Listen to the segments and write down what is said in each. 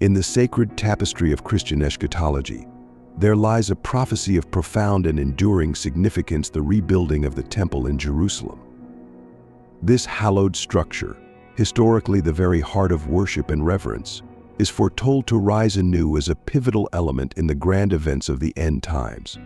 In the sacred tapestry of Christian eschatology, there lies a prophecy of profound and enduring significance: the rebuilding of the temple in Jerusalem. This hallowed structure, historically the very heart of worship and reverence, is foretold to rise anew as a pivotal element in the grand events of the end times.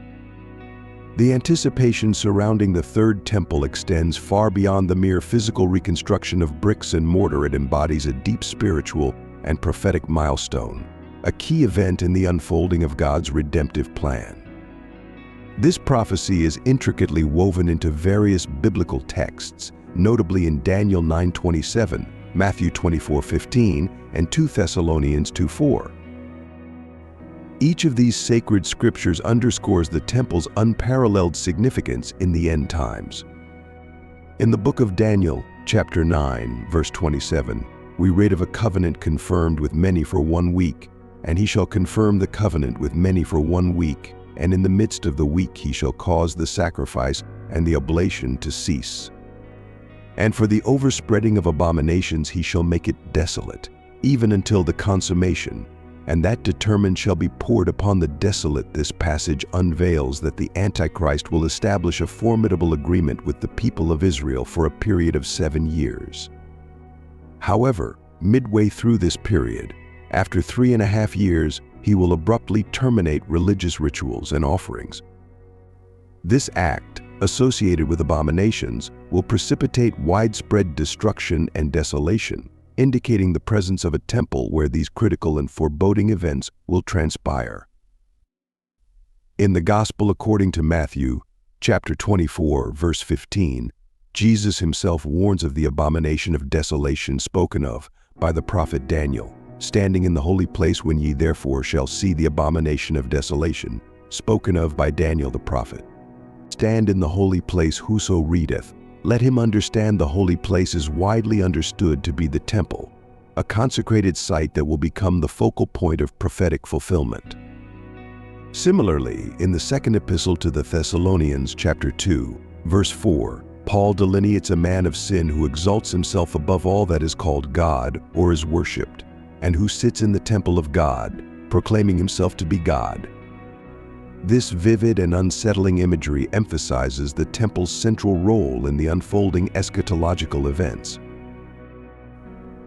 The anticipation surrounding the Third Temple extends far beyond the mere physical reconstruction of bricks and mortar. It embodies a deep spiritual and prophetic milestone, a key event in the unfolding of God's redemptive plan. This prophecy is intricately woven into various biblical texts, notably in Daniel 9:27, Matthew 24:15, and 2 Thessalonians 2:4. Each of these sacred scriptures underscores the temple's unparalleled significance in the end times. In the book of Daniel, chapter 9, verse 27, we read of a covenant confirmed with many for 1 week, and he shall confirm the covenant with many for 1 week, and in the midst of the week he shall cause the sacrifice and the oblation to cease. And for the overspreading of abominations he shall make it desolate, even until the consummation, and that determined shall be poured upon the desolate. This passage unveils that the Antichrist will establish a formidable agreement with the people of Israel for a period of 7 years. However, midway through this period, after 3.5 years, he will abruptly terminate religious rituals and offerings. This act, associated with abominations, will precipitate widespread destruction and desolation, indicating the presence of a temple where these critical and foreboding events will transpire. In the Gospel according to Matthew, chapter 24, verse 15, Jesus himself warns of the abomination of desolation spoken of by the prophet Daniel. Standing in the holy place, when ye therefore shall see the abomination of desolation, spoken of by Daniel the prophet. Stand in the holy place, whoso readeth, let him understand the holy place is widely understood to be the temple, a consecrated site that will become the focal point of prophetic fulfillment. Similarly, in the second epistle to the Thessalonians, chapter 2, verse 4, Paul delineates a man of sin who exalts himself above all that is called God or is worshipped, and who sits in the temple of God, proclaiming himself to be God. This vivid and unsettling imagery emphasizes the temple's central role in the unfolding eschatological events.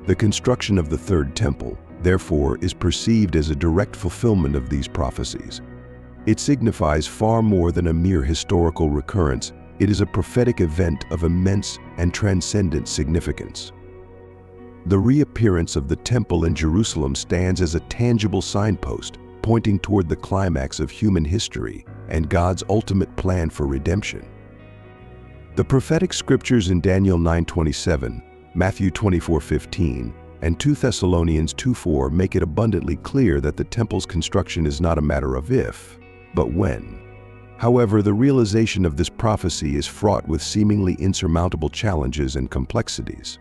The construction of the Third Temple, therefore, is perceived as a direct fulfillment of these prophecies. It signifies far more than a mere historical recurrence. It is a prophetic event of immense and transcendent significance. The reappearance of the temple in Jerusalem stands as a tangible signpost, pointing toward the climax of human history and God's ultimate plan for redemption. The prophetic scriptures in Daniel 9:27, Matthew 24:15, and 2 Thessalonians 2:4 make it abundantly clear that the temple's construction is not a matter of if, but when. However, the realization of this prophecy is fraught with seemingly insurmountable challenges and complexities.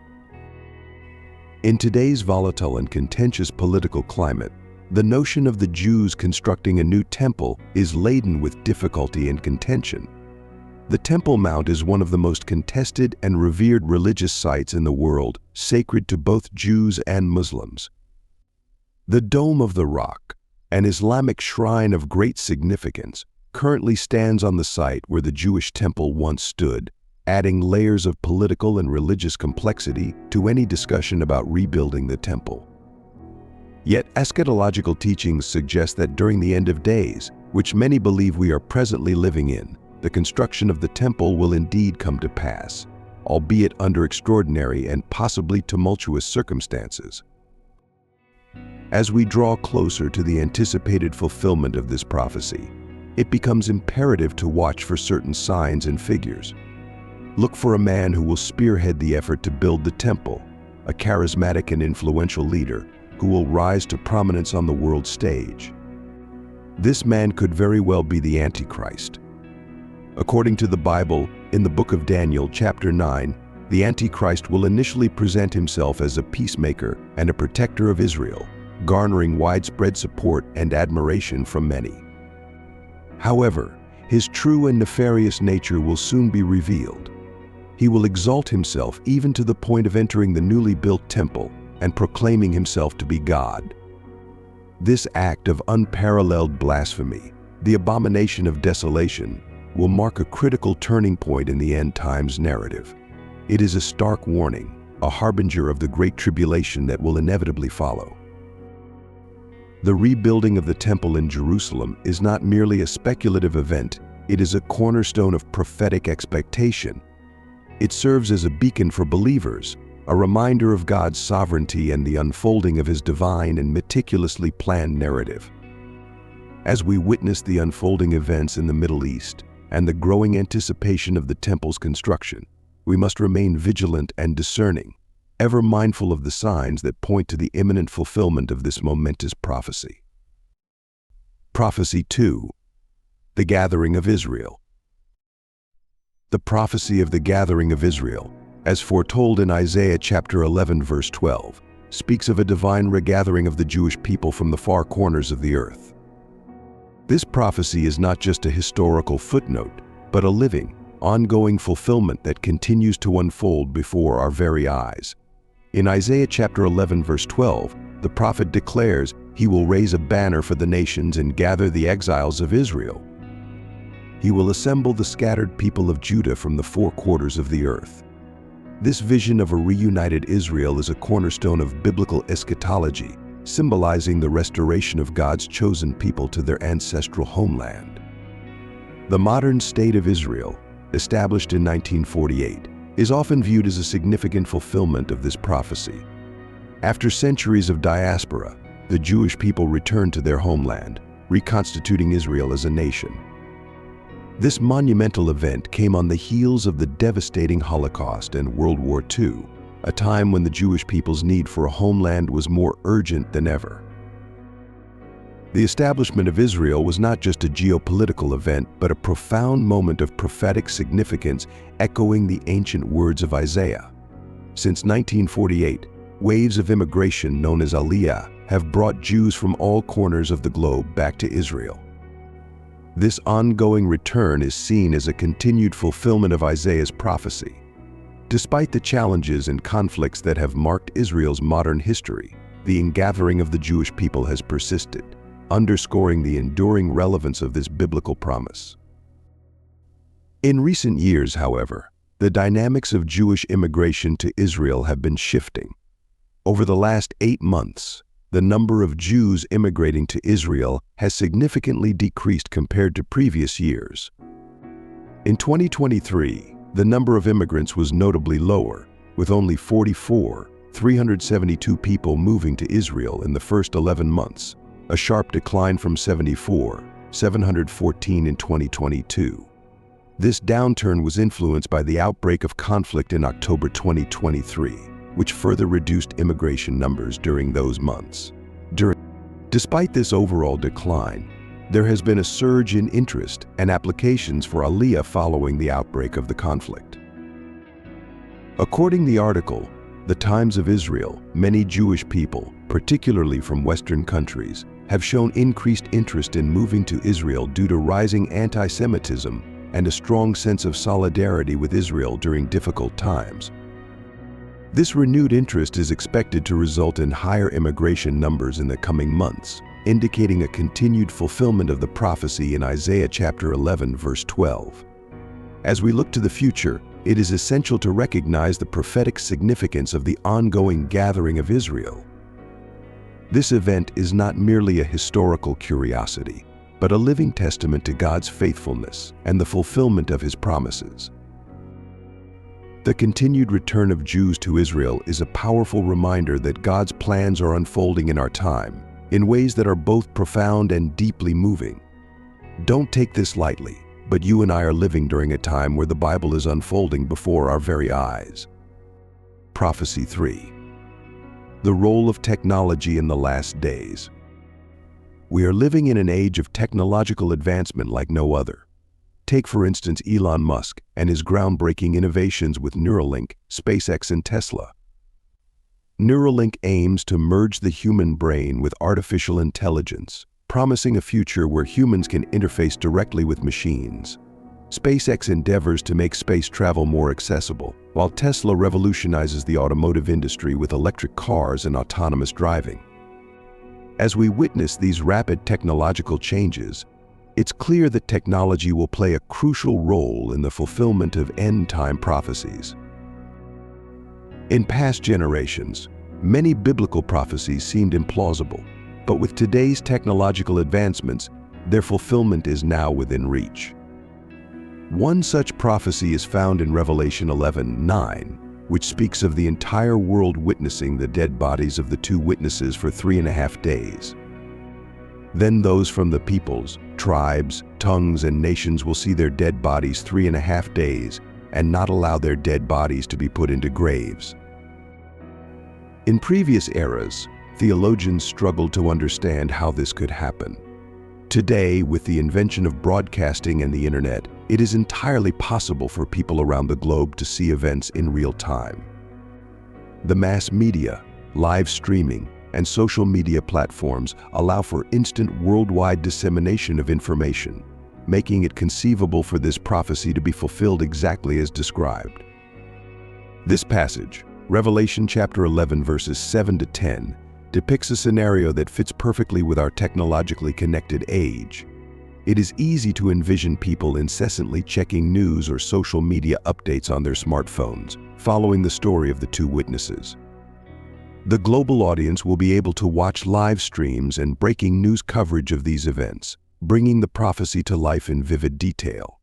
In today's volatile and contentious political climate, the notion of the Jews constructing a new temple is laden with difficulty and contention. The Temple Mount is one of the most contested and revered religious sites in the world, sacred to both Jews and Muslims. The Dome of the Rock, an Islamic shrine of great significance, currently stands on the site where the Jewish temple once stood, adding layers of political and religious complexity to any discussion about rebuilding the temple. Yet eschatological teachings suggest that during the end of days, which many believe we are presently living in, the construction of the temple will indeed come to pass, albeit under extraordinary and possibly tumultuous circumstances. As we draw closer to the anticipated fulfillment of this prophecy, it becomes imperative to watch for certain signs and figures. Look for a man who will spearhead the effort to build the temple, a charismatic and influential leader who will rise to prominence on the world stage. This man could very well be the Antichrist. According to the Bible, in the book of Daniel, chapter 9, the Antichrist will initially present himself as a peacemaker and a protector of Israel, garnering widespread support and admiration from many. However, his true and nefarious nature will soon be revealed. He will exalt himself even to the point of entering the newly built temple and proclaiming himself to be God. This act of unparalleled blasphemy, the abomination of desolation, will mark a critical turning point in the end times narrative. It is a stark warning, a harbinger of the great tribulation that will inevitably follow. The rebuilding of the temple in Jerusalem is not merely a speculative event, it is a cornerstone of prophetic expectation. It serves as a beacon for believers, a reminder of God's sovereignty and the unfolding of His divine and meticulously planned narrative. As we witness the unfolding events in the Middle East and the growing anticipation of the temple's construction, we must remain vigilant and discerning, ever mindful of the signs that point to the imminent fulfillment of this momentous prophecy. Prophecy 2. The Gathering of Israel. The prophecy of the gathering of Israel, as foretold in Isaiah chapter 11 verse 12, speaks of a divine regathering of the Jewish people from the far corners of the earth. This prophecy is not just a historical footnote, but a living, ongoing fulfillment that continues to unfold before our very eyes. In Isaiah chapter 11 verse 12, the prophet declares he will raise a banner for the nations and gather the exiles of Israel. He will assemble the scattered people of Judah from the four quarters of the earth. This vision of a reunited Israel is a cornerstone of biblical eschatology, symbolizing the restoration of God's chosen people to their ancestral homeland. The modern state of Israel, established in 1948, is often viewed as a significant fulfillment of this prophecy. After centuries of diaspora, the Jewish people returned to their homeland, reconstituting Israel as a nation. This monumental event came on the heels of the devastating Holocaust and World War II, a time when the Jewish people's need for a homeland was more urgent than ever. The establishment of Israel was not just a geopolitical event, but a profound moment of prophetic significance, echoing the ancient words of Isaiah. Since 1948, waves of immigration known as Aliyah have brought Jews from all corners of the globe back to Israel. This ongoing return is seen as a continued fulfillment of Isaiah's prophecy. Despite the challenges and conflicts that have marked Israel's modern history, the ingathering of the Jewish people has persisted, underscoring the enduring relevance of this biblical promise. In recent years, however, the dynamics of Jewish immigration to Israel have been shifting. Over the last 8 months, the number of Jews immigrating to Israel has significantly decreased compared to previous years. In 2023, the number of immigrants was notably lower, with only 372 people moving to Israel in the first 11 months, a sharp decline from 714 in 2022. This downturn was influenced by the outbreak of conflict in October 2023, which further reduced immigration numbers during those months. Despite this overall decline, there has been a surge in interest and applications for Aliyah following the outbreak of the conflict. According to the article, The Times of Israel, many Jewish people, particularly from Western countries, have shown increased interest in moving to Israel due to rising anti-Semitism and a strong sense of solidarity with Israel during difficult times. This renewed interest is expected to result in higher immigration numbers in the coming months, indicating a continued fulfillment of the prophecy in Isaiah chapter 11 verse 12. As we look to the future, it is essential to recognize the prophetic significance of the ongoing gathering of Israel. This event is not merely a historical curiosity, but a living testament to God's faithfulness and the fulfillment of His promises. The continued return of Jews to Israel is a powerful reminder that God's plans are unfolding in our time, in ways that are both profound and deeply moving. Don't take this lightly, but you and I are living during a time where the Bible is unfolding before our very eyes. Prophecy 3. The role of technology in the last days. We are living in an age of technological advancement like no other. Take, for instance, Elon Musk and his groundbreaking innovations with Neuralink, SpaceX, and Tesla. Neuralink aims to merge the human brain with artificial intelligence, promising a future where humans can interface directly with machines. SpaceX endeavors to make space travel more accessible, while Tesla revolutionizes the automotive industry with electric cars and autonomous driving. As we witness these rapid technological changes, it's clear that technology will play a crucial role in the fulfillment of end-time prophecies. In past generations, many biblical prophecies seemed implausible, but with today's technological advancements, their fulfillment is now within reach. One such prophecy is found in Revelation 11:9, which speaks of the entire world witnessing the dead bodies of the two witnesses for 3.5 days. Then those from the peoples, tribes, tongues, and nations will see their dead bodies 3.5 days and not allow their dead bodies to be put into graves. In previous eras, theologians struggled to understand how this could happen. Today, with the invention of broadcasting and the internet, it is entirely possible for people around the globe to see events in real time. The mass media, live streaming, and social media platforms allow for instant worldwide dissemination of information, making it conceivable for this prophecy to be fulfilled exactly as described. This passage, Revelation chapter 11 verses 7 to 10, depicts a scenario that fits perfectly with our technologically connected age. It is easy to envision people incessantly checking news or social media updates on their smartphones, following the story of the two witnesses. The global audience will be able to watch live streams and breaking news coverage of these events, bringing the prophecy to life in vivid detail.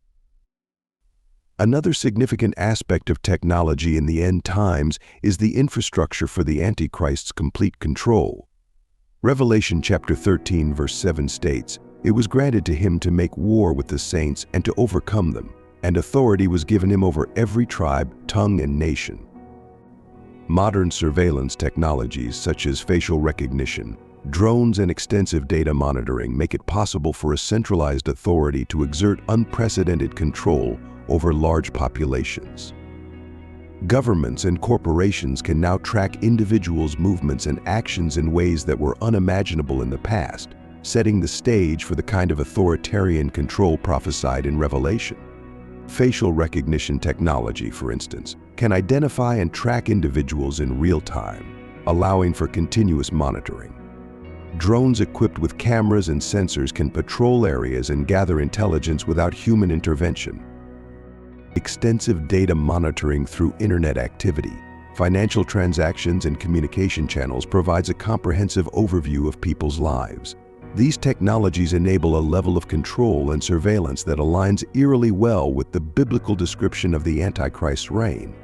Another significant aspect of technology in the end times is the infrastructure for the Antichrist's complete control. Revelation chapter 13 verse 7 states, "It was granted to him to make war with the saints and to overcome them, and authority was given him over every tribe, tongue, and nation." Modern surveillance technologies such as facial recognition, drones, and extensive data monitoring make it possible for a centralized authority to exert unprecedented control over large populations. Governments and corporations can now track individuals' movements and actions in ways that were unimaginable in the past, setting the stage for the kind of authoritarian control prophesied in Revelation. Facial recognition technology, for instance, can identify and track individuals in real time, allowing for continuous monitoring. Drones equipped with cameras and sensors can patrol areas and gather intelligence without human intervention. Extensive data monitoring through internet activity, financial transactions, and communication channels provides a comprehensive overview of people's lives. These technologies enable a level of control and surveillance that aligns eerily well with the biblical description of the Antichrist's reign.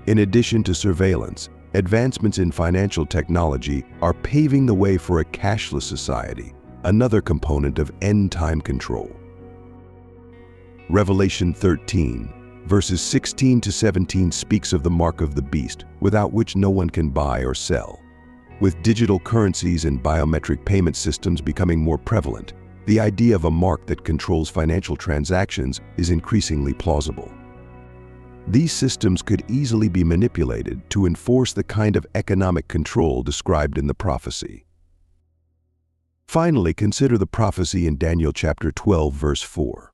In addition to surveillance, advancements in financial technology are paving the way for a cashless society, another component of end-time control. Revelation 13, verses 16 to 17 speaks of the mark of the beast, without which no one can buy or sell. With digital currencies and biometric payment systems becoming more prevalent, the idea of a mark that controls financial transactions is increasingly plausible. These systems could easily be manipulated to enforce the kind of economic control described in the prophecy. Finally, consider the prophecy in Daniel chapter 12, verse 4.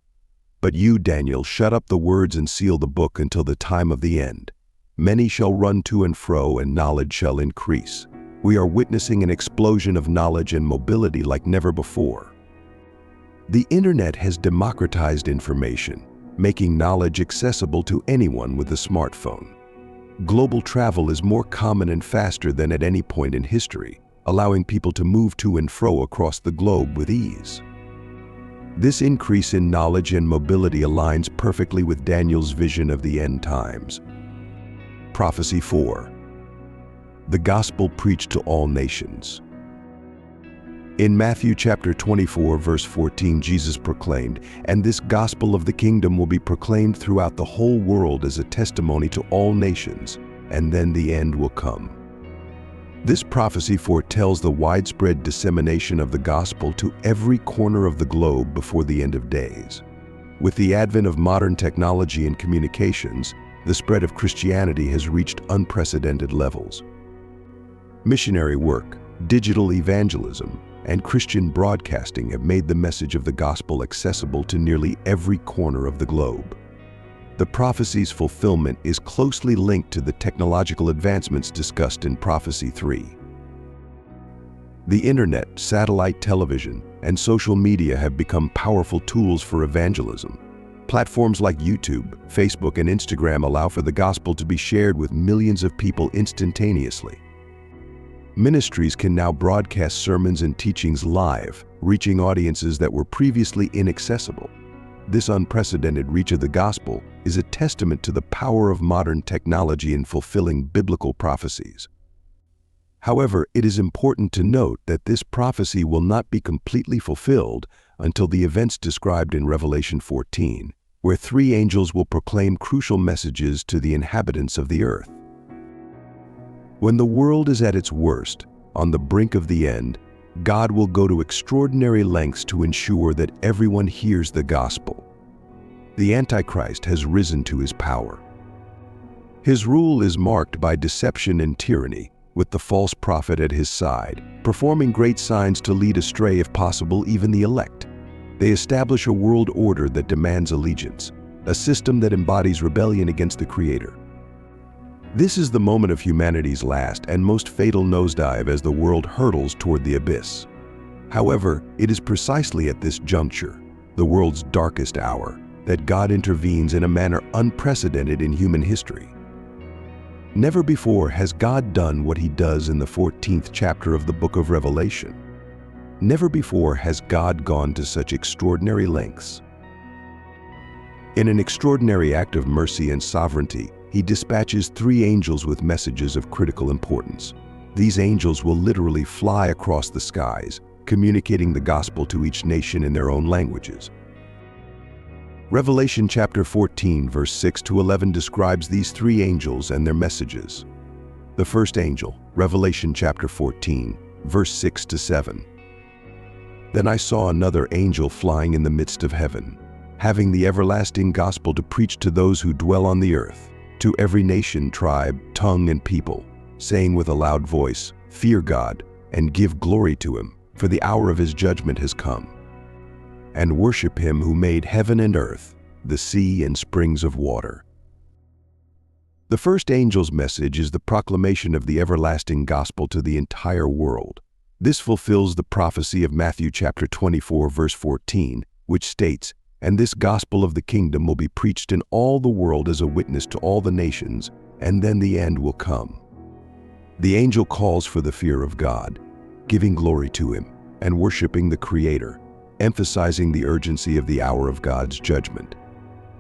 "But you, Daniel, shut up the words and seal the book until the time of the end. Many shall run to and fro, and knowledge shall increase." We are witnessing an explosion of knowledge and mobility like never before. The internet has democratized information, making knowledge accessible to anyone with a smartphone. Global travel is more common and faster than at any point in history, allowing people to move to and fro across the globe with ease. This increase in knowledge and mobility aligns perfectly with Daniel's vision of the end times. Prophecy 4. The gospel preached to all nations. In Matthew chapter 24, verse 14, Jesus proclaimed, "And this gospel of the kingdom will be proclaimed throughout the whole world as a testimony to all nations, and then the end will come." This prophecy foretells the widespread dissemination of the gospel to every corner of the globe before the end of days. With the advent of modern technology and communications, the spread of Christianity has reached unprecedented levels. Missionary work, digital evangelism, and Christian broadcasting have made the message of the gospel accessible to nearly every corner of the globe. The prophecy's fulfillment is closely linked to the technological advancements discussed in Prophecy 3. The internet, satellite television, and social media have become powerful tools for evangelism. Platforms like YouTube, Facebook, and Instagram allow for the gospel to be shared with millions of people instantaneously. Ministries can now broadcast sermons and teachings live, reaching audiences that were previously inaccessible. This unprecedented reach of the gospel is a testament to the power of modern technology in fulfilling biblical prophecies. However, it is important to note that this prophecy will not be completely fulfilled until the events described in Revelation 14, where 3 angels will proclaim crucial messages to the inhabitants of the earth. When the world is at its worst, on the brink of the end, God will go to extraordinary lengths to ensure that everyone hears the gospel. The Antichrist has risen to his power. His rule is marked by deception and tyranny, with the false prophet at his side, performing great signs to lead astray, if possible, even the elect. They establish a world order that demands allegiance, a system that embodies rebellion against the Creator. This is the moment of humanity's last and most fatal nosedive as the world hurtles toward the abyss. However, it is precisely at this juncture, the world's darkest hour, that God intervenes in a manner unprecedented in human history. Never before has God done what He does in the 14th chapter of the book of Revelation. Never before has God gone to such extraordinary lengths. In an extraordinary act of mercy and sovereignty, He dispatches 3 angels with messages of critical importance. These angels will literally fly across the skies, communicating the gospel to each nation in their own languages. Revelation chapter 14, verse 6 to 11 describes these 3 angels and their messages. The first angel, Revelation chapter 14, verse 6 to 7. Then I saw another angel flying in the midst of heaven, having the everlasting gospel to preach to those who dwell on the earth, to every nation, tribe, tongue, and people, saying with a loud voice, Fear God, and give glory to Him, for the hour of His judgment has come. And worship Him who made heaven and earth, the sea and springs of water. The first angel's message is the proclamation of the everlasting gospel to the entire world. This fulfills the prophecy of Matthew chapter 24, verse 14, which states, And this gospel of the kingdom will be preached in all the world as a witness to all the nations, and then the end will come. The angel calls for the fear of God, giving glory to Him, and worshiping the Creator, emphasizing the urgency of the hour of God's judgment.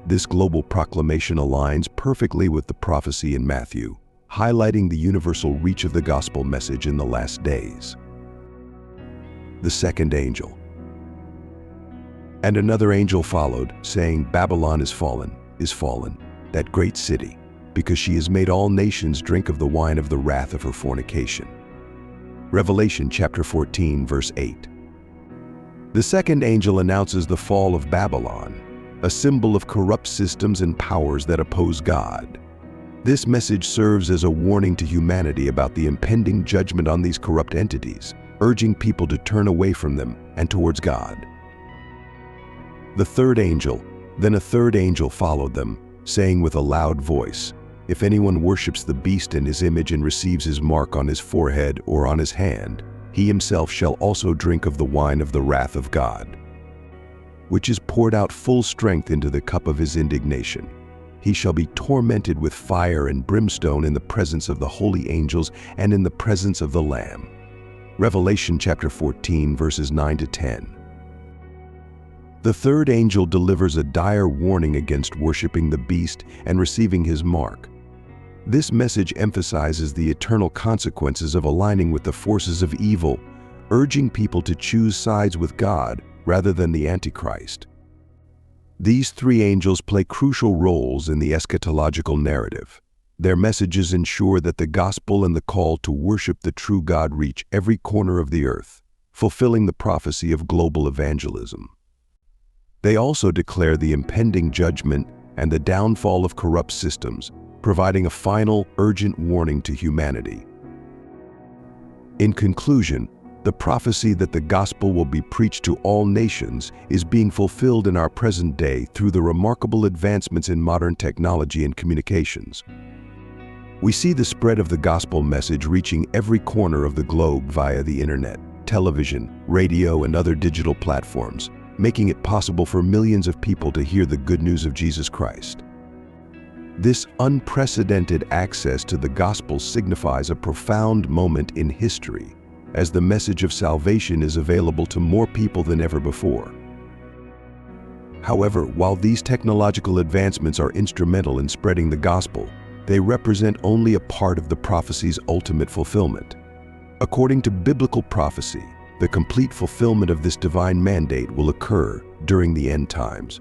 This global proclamation aligns perfectly with the prophecy in Matthew, highlighting the universal reach of the gospel message in the last days. The second angel. And another angel followed, saying, Babylon is fallen, that great city, because she has made all nations drink of the wine of the wrath of her fornication. Revelation chapter 14, verse 8. The second angel announces the fall of Babylon, a symbol of corrupt systems and powers that oppose God. This message serves as a warning to humanity about the impending judgment on these corrupt entities, urging people to turn away from them and towards God. The third angel, then a third angel followed them, saying with a loud voice, If anyone worships the beast in his image and receives his mark on his forehead or on his hand, he himself shall also drink of the wine of the wrath of God, which is poured out full strength into the cup of His indignation. He shall be tormented with fire and brimstone in the presence of the holy angels and in the presence of the Lamb. Revelation chapter 14, verses 9 to 10. The third angel delivers a dire warning against worshiping the beast and receiving his mark. This message emphasizes the eternal consequences of aligning with the forces of evil, urging people to choose sides with God rather than the Antichrist. These 3 angels play crucial roles in the eschatological narrative. Their messages ensure that the gospel and the call to worship the true God reach every corner of the earth, fulfilling the prophecy of global evangelism. They also declare the impending judgment and the downfall of corrupt systems, providing a final, urgent warning to humanity. In conclusion, the prophecy that the gospel will be preached to all nations is being fulfilled in our present day through the remarkable advancements in modern technology and communications. We see the spread of the gospel message reaching every corner of the globe via the internet, television, radio, and other digital platforms, making it possible for millions of people to hear the good news of Jesus Christ. This unprecedented access to the gospel signifies a profound moment in history, as the message of salvation is available to more people than ever before. However, while these technological advancements are instrumental in spreading the gospel, they represent only a part of the prophecy's ultimate fulfillment. According to biblical prophecy, the complete fulfillment of this divine mandate will occur during the end times.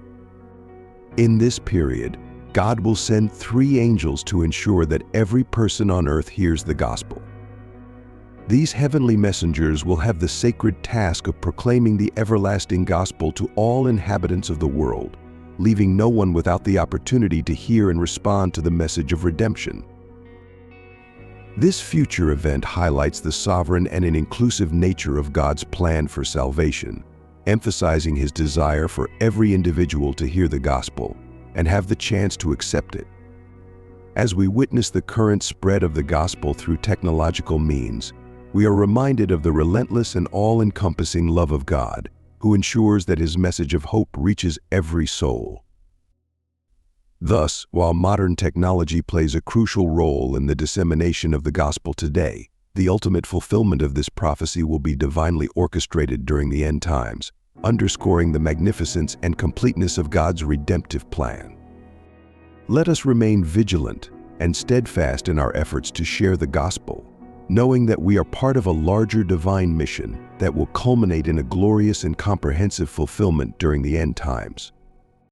In this period, God will send 3 angels to ensure that every person on earth hears the gospel. These heavenly messengers will have the sacred task of proclaiming the everlasting gospel to all inhabitants of the world, leaving no one without the opportunity to hear and respond to the message of redemption. This future event highlights the sovereign and an inclusive nature of God's plan for salvation, emphasizing His desire for every individual to hear the gospel and have the chance to accept it. As we witness the current spread of the gospel through technological means, we are reminded of the relentless and all-encompassing love of God, who ensures that His message of hope reaches every soul. Thus, while modern technology plays a crucial role in the dissemination of the gospel today, the ultimate fulfillment of this prophecy will be divinely orchestrated during the end times, underscoring the magnificence and completeness of God's redemptive plan. Let us remain vigilant and steadfast in our efforts to share the gospel, knowing that we are part of a larger divine mission that will culminate in a glorious and comprehensive fulfillment during the end times.